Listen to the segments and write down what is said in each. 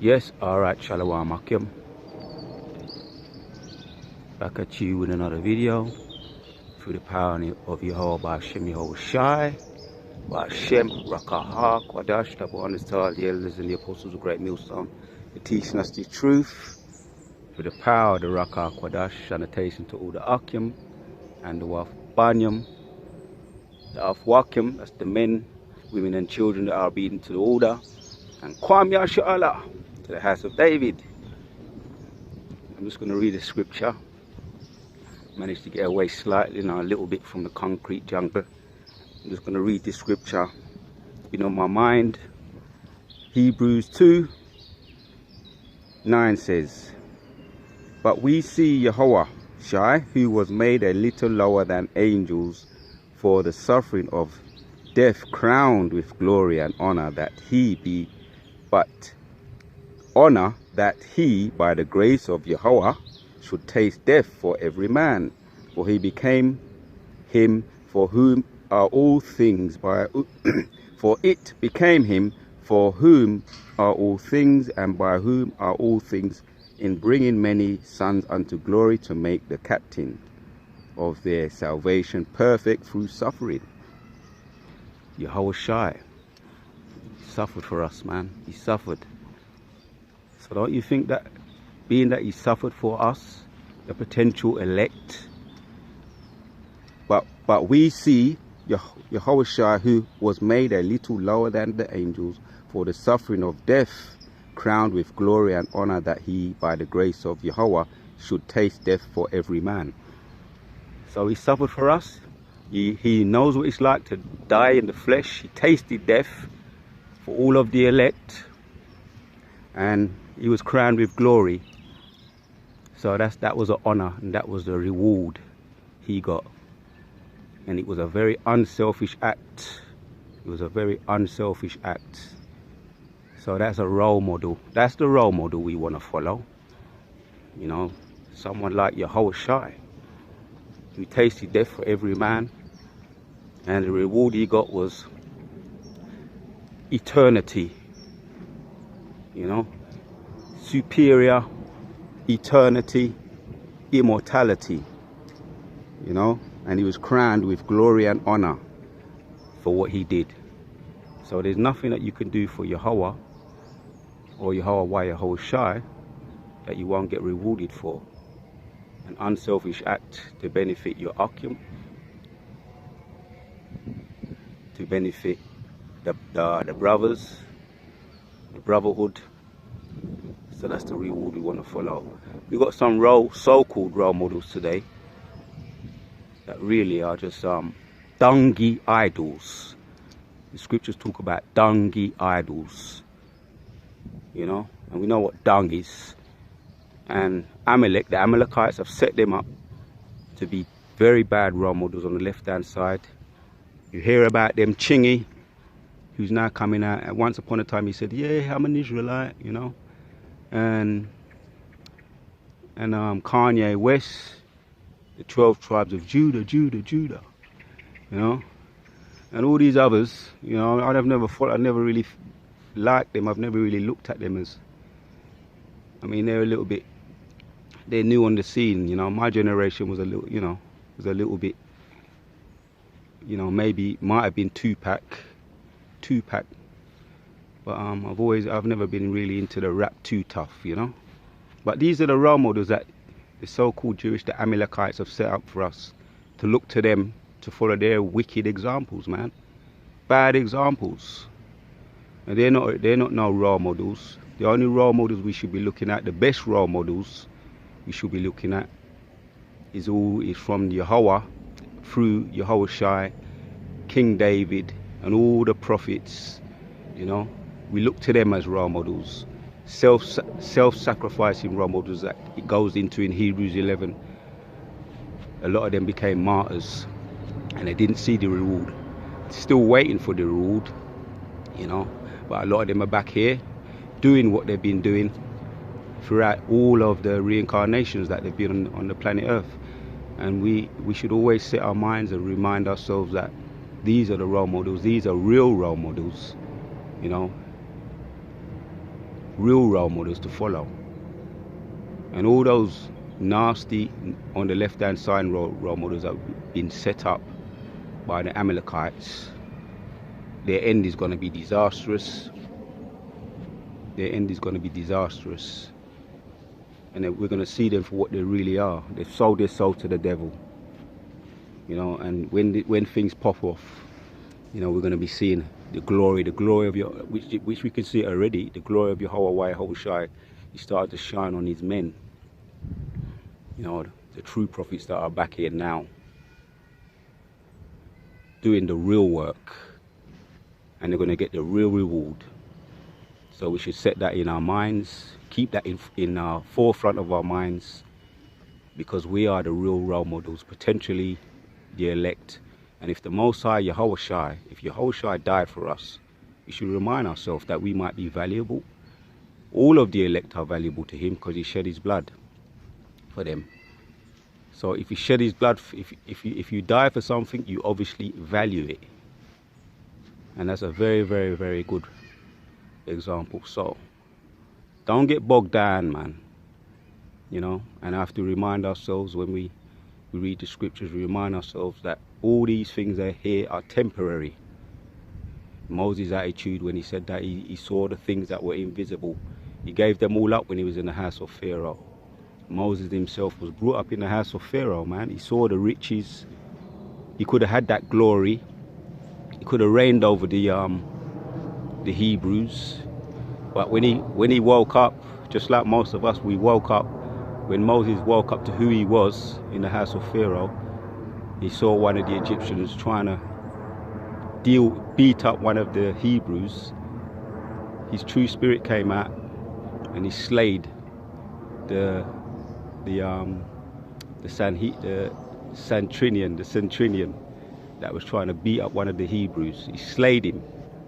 Yes, alright, Shalom Akim. Back at you with another video. Through the power of Yehovah Ba'Shem Yehovah Shai, Ba'Shem Rakaha Kwadash, the Bonestars, the elders and the apostles of Great Millstone, the teaching us the truth. Through the power of the Rakah Kwadash, sanitation to all the Akim and the Waf Banyam, the Afwakim, that's the men, women and children that are obedient to the order, and Kwam Yasha Allah to the house of David. I'm just going to read the scripture. Managed to get away slightly now, a little bit from the concrete jungle. I'm just going to read this scripture. It's been on my mind. Hebrews 2:9 says, "But we see Yehovah Shai, who was made a little lower than angels, for the suffering of death, crowned with glory and honor, that he, by the grace of Yehovah, should taste death for every man. For he became him for whom are all things, for it became him for whom are all things, and by whom are all things, in bringing many sons unto glory, to make the captain of their salvation perfect through suffering." Yehovah Shai suffered for us, man. He suffered. So don't you think that being that he suffered for us, the potential elect, but we see Yehovah Shai, who was made a little lower than the angels, for the suffering of death, crowned with glory and honor, that he, by the grace of Yehovah, should taste death for every man. So he suffered for us. He knows what it's like to die in the flesh. He tasted death for all of the elect, and he was crowned with glory. So that was an honor, and that was the reward he got. And it was a very unselfish act. It was a very unselfish act. So that's a role model. That's the role model we want to follow. You know, someone like Yehovah Shai, who tasted death for every man, and the reward he got was eternity. You know, superior eternity, immortality, you know, and he was crowned with glory and honor for what he did. So there's nothing that you can do for Yehovah or Yehovah Shai that you won't get rewarded for. An unselfish act to benefit your Akim, to benefit the brothers, the brotherhood. So that's the reward we want to follow. We've got some so-called role models today that really are just Dungy idols. The scriptures talk about Dungy idols, you know, and we know what dung is. And Amalek, the Amalekites, have set them up to be very bad role models on the left-hand side. You hear about them Chingy, who's now coming out. And once upon a time he said, "Yeah, I'm an Israelite," you know. And Kanye West, the 12 tribes of Judah, you know, and all these others, you know. I never really liked them. I've never really looked at them as, I mean, they're new on the scene, you know. My generation was a little, you know, bit, you know, maybe might have been Tupac, but I've never been really into the rap too tough, you know. But these are the role models that the so-called Jewish, the Amalekites, have set up for us to look to them, to follow their wicked examples, man. Bad examples. And they're not no role models. The only role models we should be looking at, the best role models we should be looking at, is from Yehovah, through Yehovah Shai, King David, and all the prophets, you know. We look to them as role models, self-sacrificing role models that it goes into in Hebrews 11. A lot of them became martyrs, and they didn't see the reward. Still waiting for the reward, you know. But a lot of them are back here, doing what they've been doing throughout all of the reincarnations that they've been on the planet Earth. And we should always set our minds and remind ourselves that these are the role models. These are real role models, you know. real role models to follow. And all those nasty, on the left hand side, role models that have been set up by the Amalekites, their end is going to be disastrous. Their end is going to be disastrous. And we're going to see them for what they really are. They've sold their soul to the devil. You know, and when things pop off, you know, we're going to be seeing the glory of your, which we can see already, the glory of Yahweh Yahushai is starting to shine on his men. You know, the true prophets that are back here now, doing the real work, and they're going to get the real reward. So we should set that in our minds, keep that in our forefront of our minds, because we are the real role models, potentially the elect. And if the Most High Yahushai, if Yahushai died for us, we should remind ourselves that we might be valuable. All of the elect are valuable to him because he shed his blood for them. So if he shed his blood, if you die for something, you obviously value it. And that's a very, very, very good example. So don't get bogged down, man. You know, and I have to remind ourselves when we read the scriptures, we remind ourselves that all these things are here are temporary. Moses' attitude when he said that he saw the things that were invisible, he gave them all up when he was in the house of Pharaoh. Moses himself was brought up in the house of Pharaoh, man. He saw the riches. He could have had that glory. He could have reigned over the Hebrews. But when he woke up, just like most of us, we woke up. When Moses woke up to who he was in the house of Pharaoh, he saw one of the Egyptians trying to beat up one of the Hebrews. His true spirit came out and he slayed the centurion that was trying to beat up one of the Hebrews. He slayed him,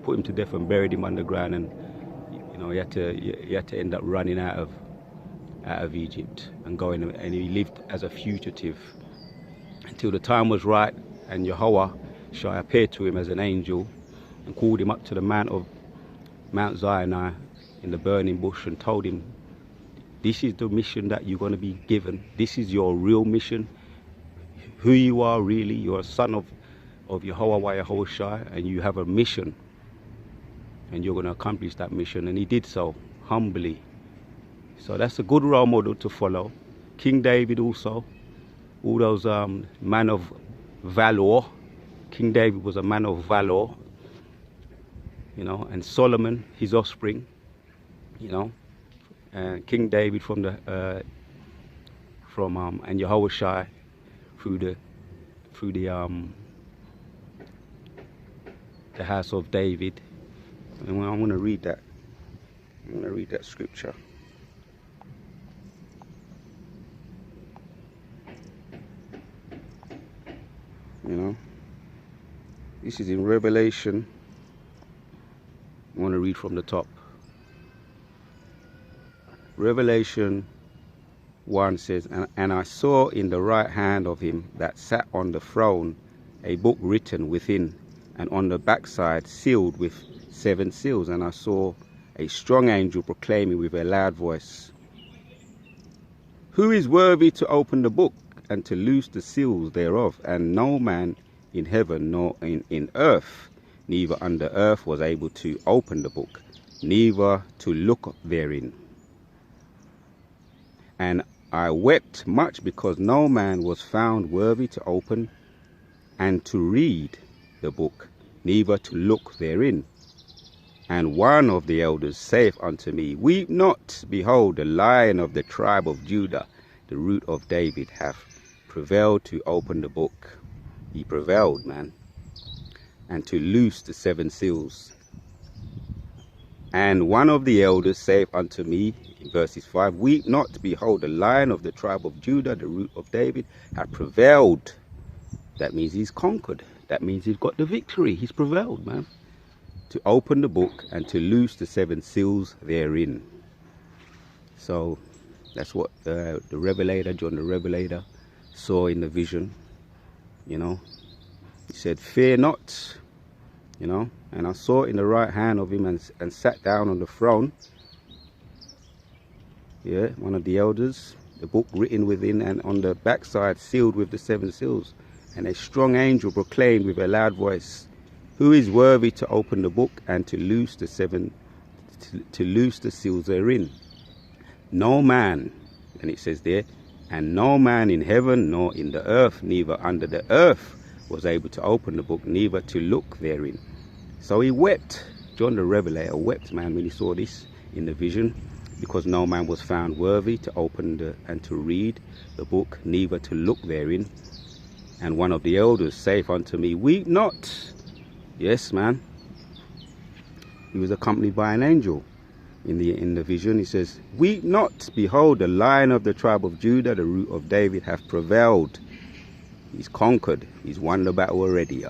put him to death and buried him underground, and you know he had to end up running out of Egypt and he lived as a fugitive until the time was right, and Yahweh shall appear to him as an angel and called him up to the Mount Sinai in the burning bush and told him, this is the mission that you're going to be given. This is your real mission. Who you are really. You're a son of Yahweh Yahushai, and you have a mission. And you're going to accomplish that mission. And he did so humbly. So that's a good role model to follow. King David also. All those man of valor. King David was a man of valor. You know, and Solomon, his offspring. You know. King David and Yahushai through the house of David. And I want to read that. I'm going to read that scripture. You know, this is in Revelation. I want to read from the top. Revelation 1 says, and I saw in the right hand of him that sat on the throne a book written within, and on the backside sealed with 7 seals. And I saw a strong angel proclaiming with a loud voice, who is worthy to open the book and to loose the seals thereof? And no man in heaven nor in earth, neither under earth, was able to open the book, neither to look therein. And I wept much because no man was found worthy to open and to read the book, neither to look therein. And one of the elders saith unto me, weep not, behold, the Lion of the tribe of Judah, the root of David, hath prevailed to open the book. He prevailed, man, and to loose the 7 seals. And one of the elders saith unto me, in verses 5, weep not, behold, the Lion of the tribe of Judah, the root of David, hath prevailed. That means he's conquered. That means he's got the victory. He's prevailed, man. To open the book and to loose the 7 seals therein. So that's what the Revelator, John the Revelator, saw in the vision. You know, he said, fear not. You know, and I saw in the right hand of him and sat down on the throne. Yeah, one of the elders. The book written within, and on the backside sealed with the 7 seals. And a strong angel proclaimed with a loud voice, "Who is worthy to open the book and to loose the seals therein?" No man, and it says there, and no man in heaven nor in the earth, neither under the earth, was able to open the book, neither to look therein. So he wept. John the Revelator wept, man, when he saw this in the vision, because no man was found worthy to open and to read the book, neither to look therein. And one of the elders saith unto me, "Weep not." Yes, man. He was accompanied by an angel. In the vision, he says, "Weep not, behold, the Lion of the tribe of Judah, the root of David, hath prevailed." He's conquered. He's won the battle already.